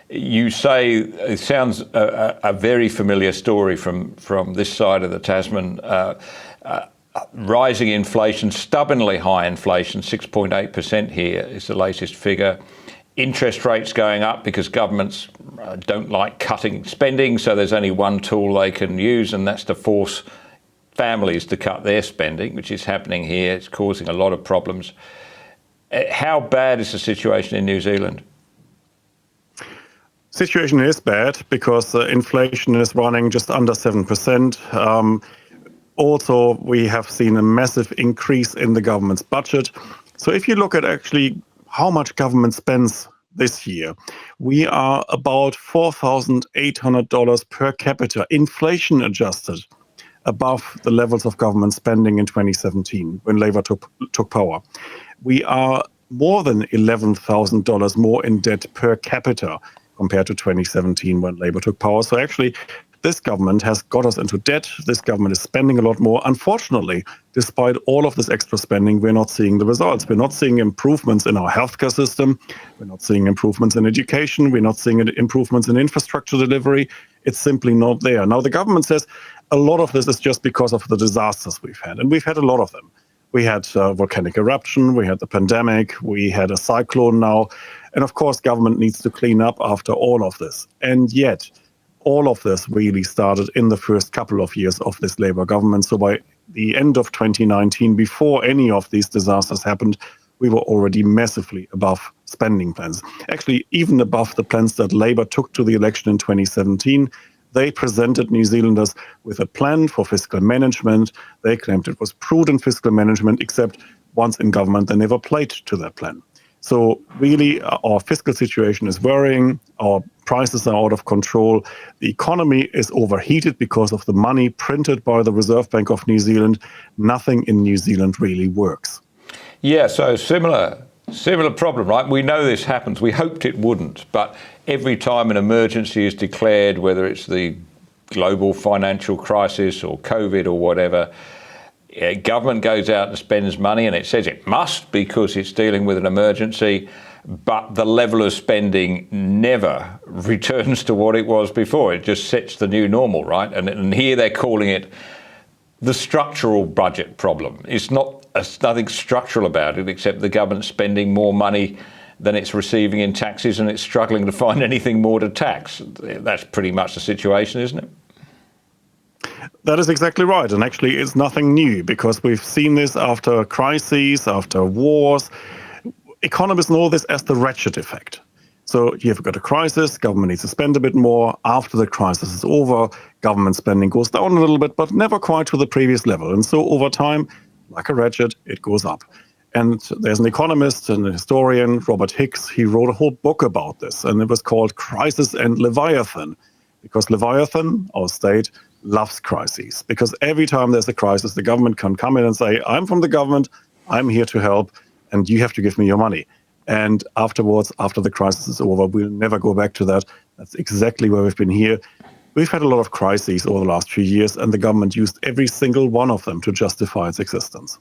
You say it sounds a very familiar story from this side of the Tasman. Rising inflation, stubbornly high inflation, 6.8% here is the latest figure. Interest rates going up because governments don't like cutting spending, so there's only one tool they can use, and that's to force families to cut their spending, which is happening here. It's causing a lot of problems. How bad is the situation in New Zealand? Situation is bad because inflation is running just under 7%. Also, we have seen a massive increase in the government's budget. So if you look at actually how much government spends this year, we are about $4,800 per capita, inflation adjusted, above the levels of government spending in 2017 when Labour took power. We are more than $11,000 more in debt per capita compared to 2017 when Labour took power. So actually, this government has got us into debt. This government is spending a lot more. Unfortunately, despite all of this extra spending, we're not seeing the results. We're not seeing improvements in our healthcare system. We're not seeing improvements in education. We're not seeing improvements in infrastructure delivery. It's simply not there. Now, the government says a lot of this is just because of the disasters we've had, and we've had a lot of them. We had volcanic eruption, we had the pandemic, we had a cyclone now, and of course government needs to clean up after all of this. And yet, all of this really started in the first couple of years of this Labour government. So by the end of 2019, before any of these disasters happened, we were already massively above spending plans. Actually, even above the plans that Labour took to the election in 2017. They presented New Zealanders with a plan for fiscal management. They claimed it was prudent fiscal management, except once in government, they never played to that plan. So really, our fiscal situation is worrying. Our prices are out of control. The economy is overheated because of the money printed by the Reserve Bank of New Zealand. Nothing in New Zealand really works. Yeah, so similar problem, right? We know this happens. We hoped it wouldn't, but every time an emergency is declared, whether it's the global financial crisis or COVID or whatever, government goes out and spends money, and it says it must because it's dealing with an emergency, but the level of spending never returns to what it was before. It just sets the new normal, right? And here they're calling it the structural budget problem. It's nothing structural about it, except the government spending more money than it's receiving in taxes, and it's struggling to find anything more to tax. That's pretty much the situation, isn't it? That is exactly right. And actually, it's nothing new because we've seen this after crises, after wars. Economists know this as the ratchet effect. So you've got a crisis, government needs to spend a bit more. After the crisis is over, government spending goes down a little bit, but never quite to the previous level. And so over time, like a ratchet, it goes up. And there's an economist and a historian, Robert Hicks, he wrote a whole book about this, and it was called Crisis and Leviathan, because Leviathan, our state, loves crises. Because every time there's a crisis, the government can come in and say, I'm from the government, I'm here to help, and you have to give me your money. And afterwards, after the crisis is over, we'll never go back to that. That's exactly where we've been here. We've had a lot of crises over the last few years, and the government used every single one of them to justify its existence.